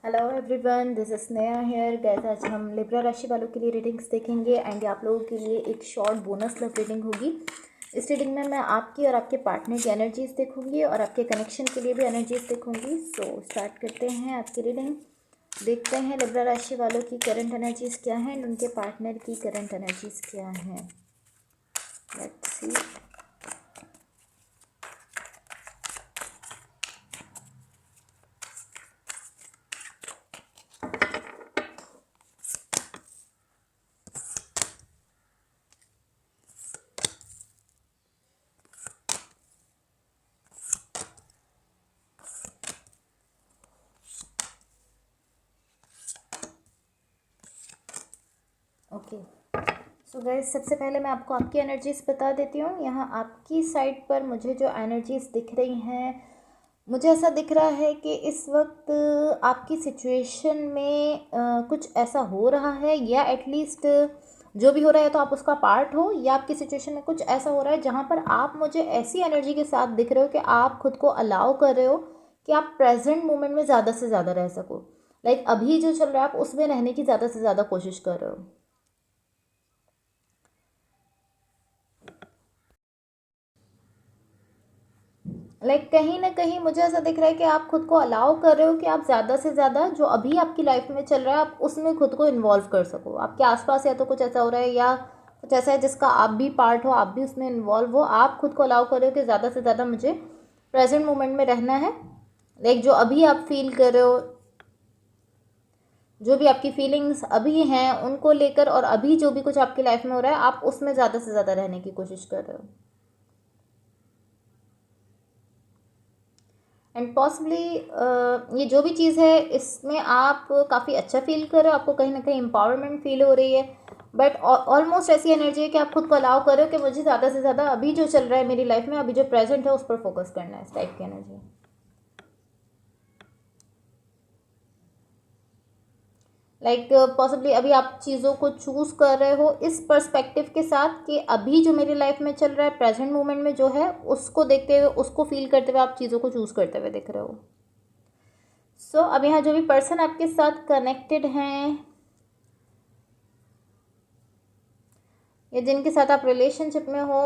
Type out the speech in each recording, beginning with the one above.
Hello everyone, this is Sneha here. Guys आज हम Libra राशि वालों के लिए रीडिंग्स देखेंगे एंड आप लोगों के लिए एक शॉर्ट बोनस लव रीडिंग होगी। इस रीडिंग में मैं आपकी और आपके पार्टनर की एनर्जीज देखूंगी और आपके कनेक्शन के लिए भी एनर्जीज देखूंगी। सो स्टार्ट करते हैं आपकी रीडिंग। देखते हैं लिब्रा राशि वालों की करंट एनर्जीज क्या हैं एंड उनके पार्टनर की करंट एनर्जीज क्या हैं। Let's see. Okay, so guys सबसे पहले मैं आपको आपकी एनर्जीज बता देती हूँ। यहाँ आपकी साइड पर मुझे जो एनर्जीज दिख रही हैं, मुझे ऐसा दिख रहा है कि इस वक्त आपकी सिचुएशन में कुछ ऐसा हो रहा है, या एटलीस्ट जो भी हो रहा है तो आप उसका पार्ट हो, या आपकी सिचुएशन में कुछ ऐसा हो रहा है जहाँ पर आप मुझे ऐसी एनर्जी के साथ दिख रहे हो कि आप खुद को अलाउ कर रहे हो कि आप प्रेजेंट मोमेंट में ज़्यादा से ज़्यादा रह सको। लाइक अभी जो चल रहा है आप उसमें रहने की ज़्यादा से ज़्यादा कोशिश कर रहे हो। कहीं ना कहीं मुझे ऐसा दिख रहा है कि आप खुद को अलाउ कर रहे हो कि आप ज़्यादा से ज़्यादा जो अभी आपकी लाइफ में चल रहा है आप उसमें खुद को इन्वॉल्व कर सको। आपके आसपास या तो कुछ ऐसा हो रहा है या कुछ ऐसा है जिसका आप भी पार्ट हो, आप भी उसमें इन्वॉल्व हो। आप खुद को अलाउ कर रहे हो कि ज़्यादा से ज़्यादा मुझे प्रेजेंट मोमेंट में रहना है। जो अभी आप फील कर रहे हो, जो भी आपकी फीलिंग्स अभी हैं उनको लेकर, और अभी जो भी कुछ आपकी लाइफ में हो रहा है आप उसमें ज़्यादा से ज़्यादा रहने की कोशिश कर रहे हो। एंड पॉसिबली ये जो भी चीज़ है इसमें आप काफ़ी अच्छा फील कर रहे हो, आपको कहीं ना कहीं एम्पावरमेंट फील हो रही है। बट ऑलमोस्ट ऐसी एनर्जी है कि आप खुद को अलाउ कर रहे हो कि मुझे ज़्यादा से ज़्यादा अभी जो चल रहा है मेरी लाइफ में, अभी जो प्रेजेंट है उस पर फोकस करना है, इस टाइप की एनर्जी। पॉसिबली अभी आप चीज़ों को चूज़ कर रहे हो इस पर्सपेक्टिव के साथ कि अभी जो मेरी लाइफ में चल रहा है प्रेजेंट मोमेंट में जो है उसको देखते हुए, उसको फील करते हुए आप चीज़ों को चूज़ करते हुए दिख रहे हो। सो अब यहाँ जो भी पर्सन आपके साथ कनेक्टेड हैं या जिनके साथ आप रिलेशनशिप में हो,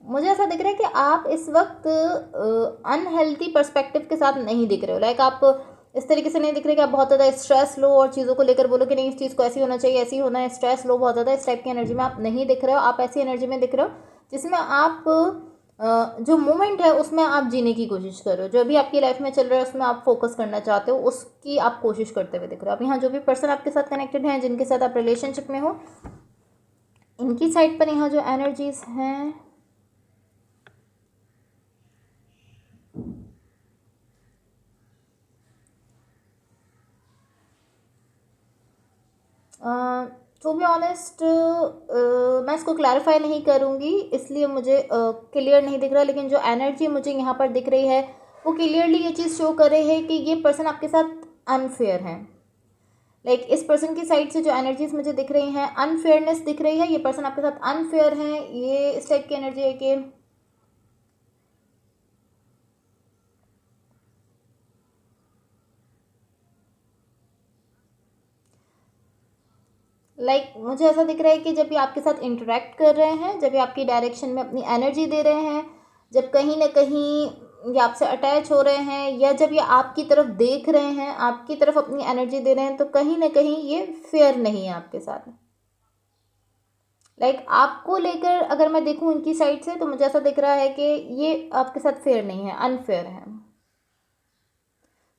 मुझे ऐसा दिख रहा है कि आप इस वक्त अनहेल्थी पर्सपेक्टिव के साथ नहीं दिख रहे हो। आप इस तरीके से नहीं दिख रहे कि आप बहुत ज़्यादा स्ट्रेस लो और चीज़ों को लेकर बोलो कि नहीं इस चीज़ को ऐसी होना चाहिए, ऐसी होना है, स्ट्रेस लो बहुत ज़्यादा, इस टाइप की एनर्जी में आप नहीं दिख रहे हो। आप ऐसी एनर्जी में दिख रहे हो जिसमें आप जो मोमेंट है उसमें आप जीने की कोशिश कर रहे हो, जो भी आपकी लाइफ में चल रहा है उसमें आप फोकस करना चाहते हो, उसकी आप कोशिश करते हुए दिख रहे हो। अब यहाँ जो भी पर्सन आपके साथ कनेक्टेड हैं, जिनके साथ आप रिलेशनशिप में हो, इनकी साइड पर यहाँ जो एनर्जीज हैं, टू बी ऑनेस्ट मैं इसको क्लैरिफाई नहीं करूँगी, इसलिए मुझे क्लियर नहीं दिख रहा। लेकिन जो एनर्जी मुझे यहाँ पर दिख रही है वो क्लियरली ये चीज़ शो कर रही है कि ये पर्सन आपके साथ अनफेयर है। इस पर्सन की साइड से जो एनर्जीज मुझे दिख रही हैं, अनफेयरनेस दिख रही है, ये पर्सन आपके साथ अनफेयर है, ये इस टाइप की एनर्जी है कि मुझे ऐसा दिख रहा है कि जब ये आपके साथ इंटरेक्ट कर रहे हैं, जब ये आपकी डायरेक्शन में अपनी एनर्जी दे रहे हैं, जब कहीं ना कहीं ये आपसे अटैच हो रहे हैं, या जब ये आपकी तरफ देख रहे हैं, आपकी तरफ अपनी एनर्जी दे रहे हैं, तो कहीं ना कहीं ये फेयर नहीं है आपके साथ। आपको लेकर अगर मैं देखूं इनकी साइड से, तो मुझे ऐसा दिख रहा है कि ये आपके साथ फेयर नहीं है, अनफेयर है।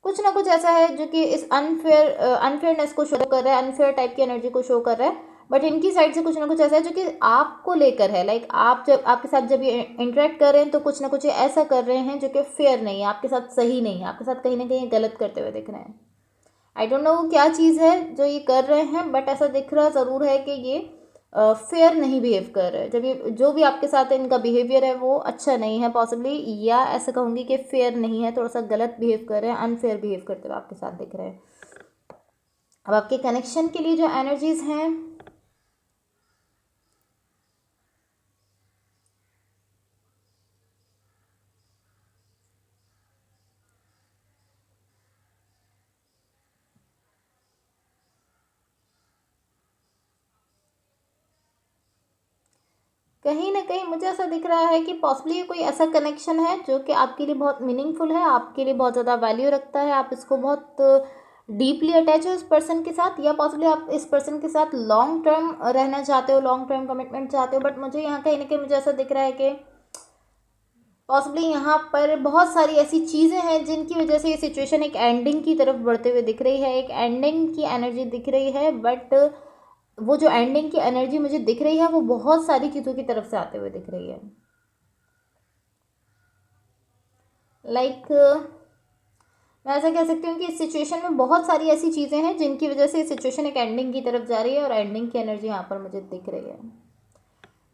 कुछ ना कुछ ऐसा है जो कि इस अनफेयरनेस को शो कर रहा है, अनफेयर टाइप की एनर्जी को शो कर रहा है। बट इनकी साइड से कुछ ना कुछ ऐसा है जो कि आपको लेकर है। आप जब आपके साथ जब ये इंटरेक्ट कर रहे हैं तो कुछ ना कुछ ये ऐसा कर रहे हैं जो कि फेयर नहीं है, आपके साथ सही नहीं है, आपके साथ कहीं ना कहीं गलत करते हुए दिख रहे हैं। आई डोंट नो क्या चीज़ है जो ये कर रहे हैं, बट ऐसा दिख रहा ज़रूर है कि ये फेयर नहीं बिहेव कर रहे हैं। जब ये जो भी आपके साथ इनका बिहेवियर है वो अच्छा नहीं है पॉसिबली, या ऐसा कहूँगी कि फेयर नहीं है, थोड़ा सा गलत बिहेव कर रहे हैं, अनफेयर बिहेव करते हुए आपके साथ दिख रहे हैं। अब आपके कनेक्शन के लिए जो एनर्जीज हैं, कहीं ना कहीं मुझे ऐसा दिख रहा है कि पॉसिबली ये कोई ऐसा कनेक्शन है जो कि आपके लिए बहुत मीनिंगफुल है, आपके लिए बहुत ज़्यादा वैल्यू रखता है, आप इसको बहुत डीपली अटैच हो इस पर्सन के साथ, या पॉसिबली आप इस पर्सन के साथ लॉन्ग टर्म रहना चाहते हो, लॉन्ग टर्म कमिटमेंट चाहते हो। बट मुझे यहाँ कहीं ना कहीं मुझे ऐसा दिख रहा है कि पॉसिबली यहाँ पर बहुत सारी ऐसी चीज़ें हैं जिनकी वजह से ये सिचुएशन एक एंडिंग की तरफ बढ़ते हुए दिख रही है, एक एंडिंग की एनर्जी दिख रही है। बट वो जो एंडिंग की एनर्जी मुझे दिख रही है वो बहुत सारी चीज़ों की तरफ से आते हुए दिख रही है। लाइक मैं ऐसा कह सकती हूँ कि इस सिचुएशन में बहुत सारी ऐसी चीज़ें हैं जिनकी वजह से सिचुएशन एक एंडिंग की तरफ जा रही है, और एंडिंग की एनर्जी यहाँ पर मुझे दिख रही है।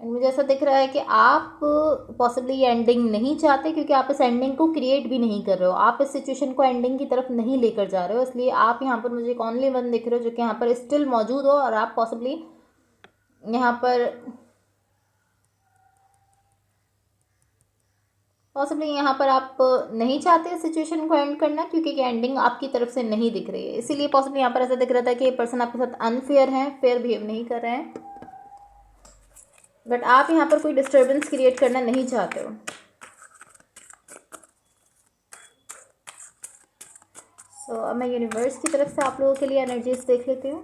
एंड मुझे ऐसा दिख रहा है कि आप पॉसिबली ये एंडिंग नहीं चाहते, क्योंकि आप इस एंडिंग को क्रिएट भी नहीं कर रहे हो, आप इस सिचुएशन को एंडिंग की तरफ नहीं लेकर जा रहे हो। इसलिए आप यहाँ पर मुझे एक ओनली वन दिख रहे हो जो कि यहाँ पर स्टिल मौजूद हो, और आप पॉसिबली यहाँ पर आप नहीं चाहते सिचुएशन को एंड करना, क्योंकि ये एंडिंग आपकी तरफ से नहीं दिख रही है। इसीलिए पॉसिबली यहाँ पर ऐसा दिख रहा था कि ये पर्सन आपके साथ अनफेयर है, फेयर बिहेव नहीं कर रहे हैं, बट आप यहाँ पर कोई डिस्टर्बेंस क्रिएट करना नहीं चाहते हो। सो अब मैं यूनिवर्स की तरफ से आप लोगों के लिए एनर्जीज देख लेती हूँ।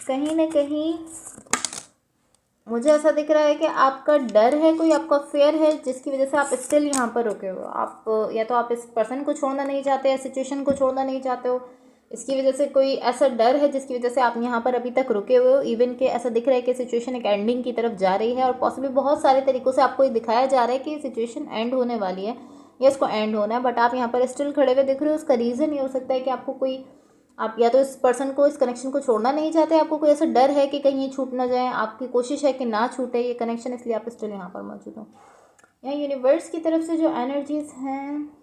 कहीं ना कहीं मुझे ऐसा दिख रहा है कि आपका डर है, कोई आपका फेयर है जिसकी वजह से आप स्टिल यहाँ पर रुके हो। आप या तो आप इस पर्सन को छोड़ना नहीं चाहते, या सिचुएशन को छोड़ना नहीं चाहते हो, इसकी वजह से कोई ऐसा डर है जिसकी वजह से आप यहाँ पर अभी तक रुके हुए हो। इवन के ऐसा दिख रहा है कि सिचुएशन एक एंडिंग की तरफ जा रही है, और पॉसिबली बहुत सारे तरीक़ों से आपको ये दिखाया जा रहा है कि सिचुएशन एंड होने वाली है या इसको एंड होना है, बट आप यहाँ पर स्टिल खड़े हुए दिख रहे हो। उसका रीज़न ये हो सकता है कि आपको कोई, आप या तो इस पर्सन को, इस कनेक्शन को छोड़ना नहीं चाहते, आपको कोई ऐसा डर है कि कहीं ये छूट ना जाए, आपकी कोशिश है कि ना छूटे ये कनेक्शन, इसलिए आप स्टिल यहाँ पर मौजूद हो। यहाँ यूनिवर्स की तरफ से जो एनर्जीज हैं,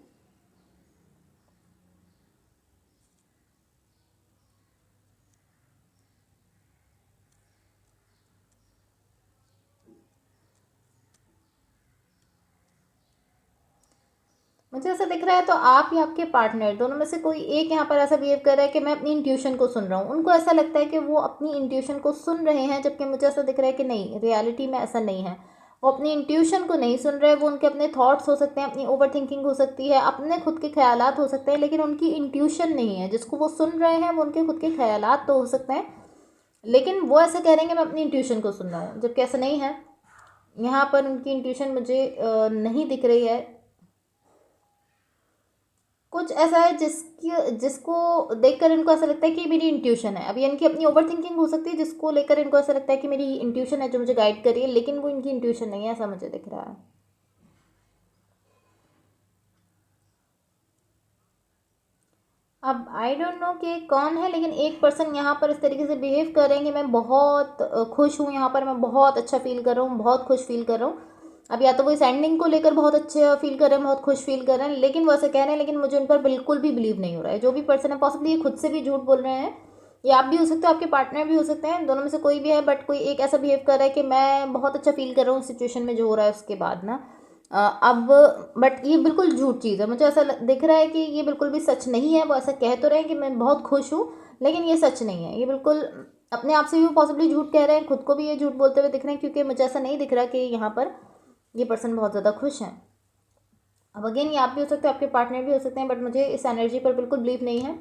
मुझे ऐसा दिख रहा है तो आप या आपके पार्टनर दोनों में से कोई एक यहाँ पर ऐसा बिहेव कर रहा है कि मैं अपनी इंट्यूशन को सुन रहा हूँ। उनको ऐसा लगता है कि वो अपनी इंट्यूशन को सुन रहे हैं, जबकि मुझे ऐसा दिख रहा है कि नहीं, रियलिटी में ऐसा नहीं है। वो अपनी इंट्यूशन को नहीं सुन रहे, वो उनके अपने थॉट्स हो सकते हैं, अपनी ओवर थिंकिंग हो सकती है, अपने खुद के ख्यालात हो सकते हैं, लेकिन उनकी इंट्यूशन नहीं है। जिसको वो सुन रहे हैं वो उनके खुद के ख्यालात तो हो सकते हैं, लेकिन वो ऐसा कह रहे हैं कि मैं अपनी इंट्यूशन को सुन रहा हूँ, जबकि ऐसा नहीं है। यहाँ पर उनकी इंट्यूशन मुझे नहीं दिख रही है। कुछ ऐसा है जिसको देखकर इनको ऐसा लगता है कि मेरी इंट्यूशन है। अभी इनकी अपनी ओवर थिंकिंग हो सकती है जिसको लेकर इनको ऐसा लगता है कि मेरी इंट्यूशन है जो मुझे गाइड कर रही है, लेकिन वो इनकी इंट्यूशन नहीं है, ऐसा मुझे दिख रहा है। अब आई डोंट नो कि कौन है, लेकिन एक पर्सन यहाँ पर इस तरीके से बिहेव कर रहे हैं कि मैं बहुत खुश हूँ, यहाँ पर मैं बहुत अच्छा फील कर रहा हूँ, बहुत खुश फील कर रहा हूँ। अब या तो वो इस एंडिंग को लेकर बहुत अच्छे फील कर रहे हैं, बहुत खुश फील कर रहे हैं, लेकिन वो ऐसे कह रहे हैं, लेकिन मुझे उन पर बिल्कुल भी बिलीव नहीं हो रहा है। जो भी पर्सन है, पॉसिबली ये खुद से भी झूठ बोल रहे हैं, या आप भी हो सकते हो, आपके पार्टनर भी हो सकते हैं, दोनों में से कोई भी है, बट कोई एक ऐसा बिहेव कर रहा है कि मैं बहुत अच्छा फील कर रहा हूँ सिचुएशन में जो हो रहा है उसके बाद ना। अब बट ये बिल्कुल झूठ चीज़ है। मुझे ऐसा दिख रहा है कि ये बिल्कुल भी सच नहीं है। वो ऐसा कह तो रहे हैं कि मैं बहुत खुश हूँ, लेकिन ये सच नहीं है। ये बिल्कुल अपने आप से भी पॉसिबली झूठ कह रहे हैं, खुद को भी ये झूठ बोलते हुए दिख रहे हैं, क्योंकि मुझे ऐसा नहीं दिख रहा कि यहाँ पर ये पर्सन बहुत ज़्यादा खुश हैं। अब अगेन ये आप भी हो सकते हो, आपके पार्टनर भी हो सकते हैं, बट मुझे इस एनर्जी पर बिल्कुल बिलीव नहीं है।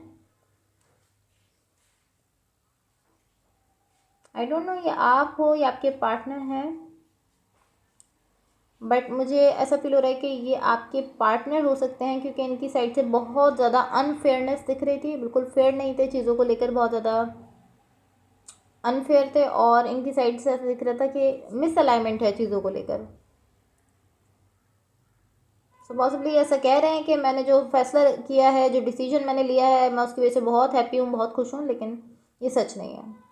आई डोंट नो ये आप हो या आपके पार्टनर हैं, बट मुझे ऐसा फील हो रहा है कि ये आपके पार्टनर हो सकते हैं, क्योंकि इनकी साइड से बहुत ज़्यादा अनफेयरनेस दिख रही थी। बिल्कुल फेयर नहीं थे, चीज़ों को लेकर बहुत ज़्यादा अनफेयर थे, और इनकी साइड से ऐसा दिख रहा था कि मिसअलाइनमेंट है चीज़ों को लेकर। सो पॉसिबली ऐसा कह रहे हैं कि मैंने जो फैसला किया है, जो डिसीजन मैंने लिया है, मैं उसकी वजह से बहुत हैप्पी हूँ, बहुत खुश हूँ, लेकिन ये सच नहीं है।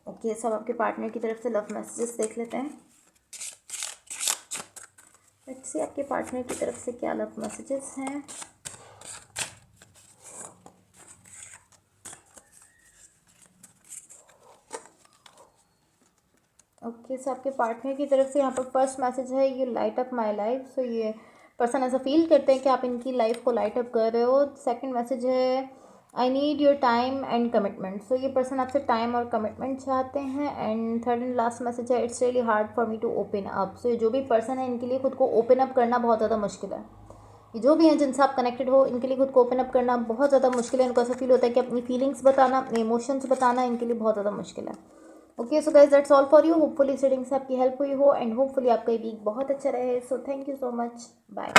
ओके, सब आपके पार्टनर की तरफ से लव मैसेजेस देख लेते हैं। लेट्स सी आपके पार्टनर की तरफ से क्या लव मैसेजेस हैं। ओके, सो आपके पार्टनर की तरफ से यहाँ पर फर्स्ट मैसेज है, you light up my life. So ये पर्सन ऐसा फील करते हैं कि आप इनकी लाइफ को लाइट अप कर रहे हो। सेकंड मैसेज है, I need your time and commitment. So ये पर्सन आपसे टाइम और कमिटमेंट चाहते हैं। And third and last message है, it's really hard for me to open up. So ये जो भी पर्सन है इनके लिए खुद को ओपन अप करना बहुत ज़्यादा मुश्किल है। ये जो भी हैं जिनसे आप कनेक्टेड हो, इनके लिए खुद को ओपन अप करना बहुत ज़्यादा मुश्किल है। इनको ऐसा फील होता है कि अपनी फीलिंग्स बताना, अपने इमोशंस बताना इनके लिए बहुत ज़्यादा मुश्किल है। Okay, so guys that's all for you. Hopefully इस रीडिंग से आपकी हेल्प हुई हो एंड होपफुली आपका ये वीक बहुत अच्छा रहे। So thank you so much, bye.